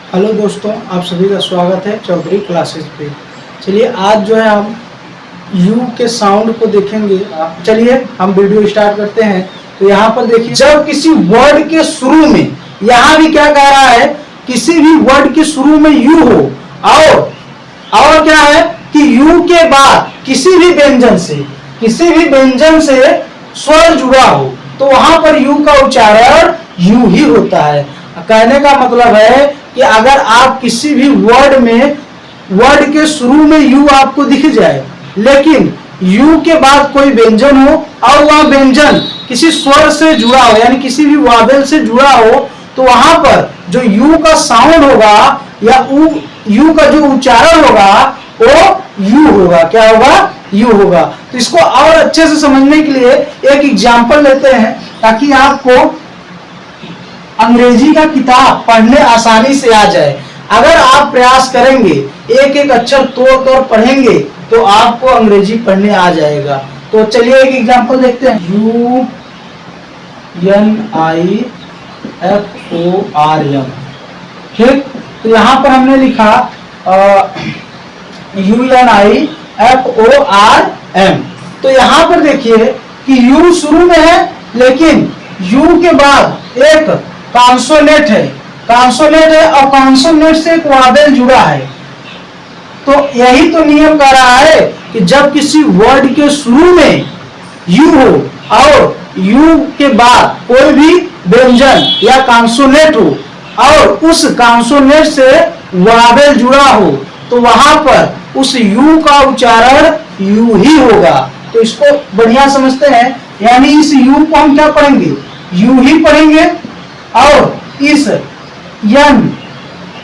Hello दोस्तों, आप सभी का स्वागत है चौधरी क्लासेस पे। चलिए आज जो है हम यू के साउंड को देखेंगे। चलिए हम वीडियो स्टार्ट करते हैं। तो यहाँ पर देखिए, जब किसी वर्ड के शुरू में, यहाँ भी क्या कह रहा है, किसी भी वर्ड के शुरू में यू हो और क्या है कि यू के बाद किसी भी व्यंजन से स्वर जुड़ा हो तो वहां पर यू का उच्चारण यू ही होता है। कहने का मतलब है कि अगर आप किसी भी वर्ड के शुरू में यू आपको दिख जाए, लेकिन यू के बाद कोई व्यंजन हो और वह व्यंजन किसी स्वर से जुड़ा हो, यानी किसी भी वावेल से जुड़ा हो, तो वहां पर जो यू का साउंड होगा या यू का जो उच्चारण होगा वो यू होगा। क्या होगा? यू होगा। तो इसको और अच्छे से समझने के लिए एक एग्जाम्पल लेते हैं ताकि आपको अंग्रेजी का किताब पढ़ने आसानी से आ जाए। अगर आप प्रयास करेंगे, एक एक अक्षर तोड़कर पढ़ेंगे तो आपको अंग्रेजी पढ़ने आ जाएगा। तो चलिए एक एग्जांपल देखते हैं। UNIFORM, ठीक। तो यहाँ पर हमने लिखा UNIFORM। तो यहाँ पर देखिए कि यू शुरू में है, लेकिन यू के बाद एक कॉन्सोनेंट है और कॉन्सोनेंट से एक वावेल जुड़ा है। तो यही तो नियम कह रहा है कि जब किसी वर्ड के शुरू में यू हो और यू के बाद कोई भी व्यंजन या कॉन्सोनेंट हो और उस कॉन्सोनेंट से वावेल जुड़ा हो तो वहां पर उस यू का उच्चारण यू ही होगा। तो इसको बढ़िया समझते हैं, यानी इस यू को हम क्या पढ़ेंगे? यू ही पढ़ेंगे। और इस यन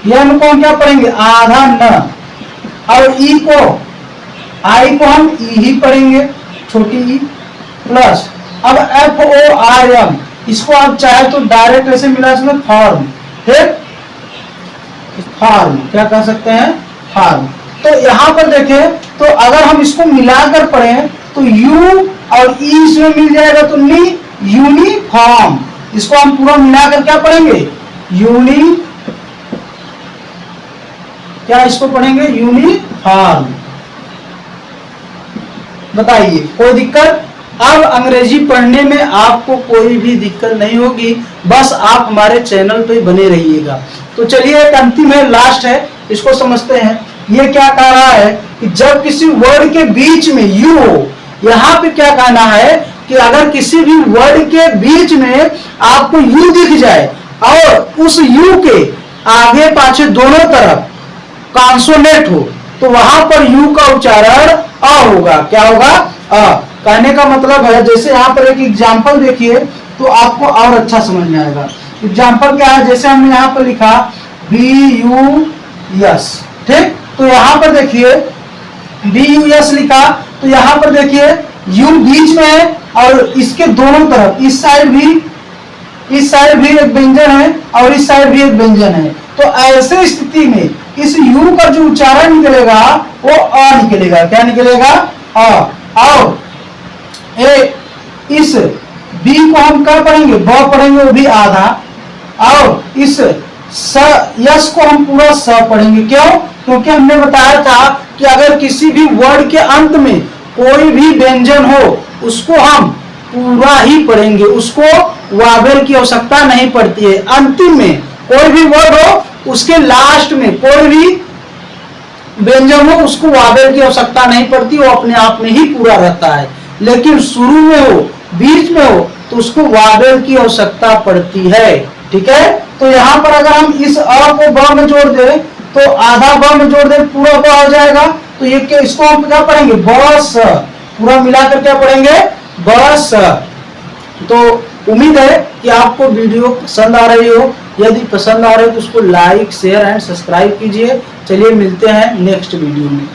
को हम क्या पढ़ेंगे? आधा न। और आई को हम ई ही पढ़ेंगे, छोटी ई प्लस। अब FORM, इसको आप चाहे तो डायरेक्ट ऐसे मिला इसमें फॉर्म, ठीक। फॉर्म क्या कह सकते हैं? फॉर्म। तो यहाँ पर देखें तो अगर हम इसको मिलाकर पढ़ें तो यू और ई इसमें मिल जाएगा तो यूनिफॉर्म। इसको हम पूरा मिलाकर क्या पढ़ेंगे? इसको पढ़ेंगे यूनिफॉर्म। बताइए कोई दिक्कत? अब अंग्रेजी पढ़ने में आपको कोई भी दिक्कत नहीं होगी, बस आप हमारे चैनल पे बने रहिएगा। तो चलिए एक अंतिम है, लास्ट है, इसको समझते हैं। ये क्या कह रहा है कि जब किसी वर्ड के बीच में यू हो, यहाँ पे क्या कहना है कि अगर किसी भी वर्ड के बीच में आपको यू दिख जाए और उस यू के आगे पाछे दोनों तरफ कॉन्सोनेंट हो तो वहां पर यू का उच्चारण अ होगा। क्या होगा? अ। कहने का मतलब है, जैसे यहाँ पर एक एग्जाम्पल देखिए तो आपको और अच्छा समझ में आएगा। एग्जाम्पल क्या है? जैसे हमने यहाँ पर लिखा BUS, ठीक। तो यहाँ पर देखिए BUS लिखा, तो यहाँ पर देखिए यू बीच में है और इसके दोनों तरफ इस साइड भी एक व्यंजन है और इस साइड भी एक व्यंजन है। तो ऐसे स्थिति में इस यू का जो उच्चारण निकलेगा वो अ निकलेगा। क्या निकलेगा? अ। और इस बी को हम क्या पढ़ेंगे? ब पढ़ेंगे, वो भी आधा। और इस यस को हम पूरा स पढ़ेंगे। क्यों? क्योंकि हमने बताया था कि अगर किसी भी वर्ड के अंत में कोई भी व्यंजन हो उसको हम पूरा ही पढ़ेंगे, उसको वावेल की आवश्यकता नहीं पड़ती है। अंतिम में कोई भी वर्ड हो उसके लास्ट में कोई भी व्यंजन हो उसको वावेल की आवश्यकता नहीं पड़ती, वो अपने आप में ही पूरा रहता है। लेकिन शुरू में हो, बीच में हो तो उसको वावेल की आवश्यकता पड़ती है, ठीक है। तो यहाँ पर अगर हम इस अ को ब में जोड़ दें तो आधा ब में जोड़ दें पूरा ब हो जाएगा। तो ये इसको हम क्या पढ़ेंगे? बस। पूरा मिलाकर क्या पढ़ेंगे? बस। तो उम्मीद है कि आपको वीडियो पसंद आ रही हो। यदि पसंद आ रही है तो उसको लाइक, शेयर एंड सब्सक्राइब कीजिए। चलिए मिलते हैं नेक्स्ट वीडियो में।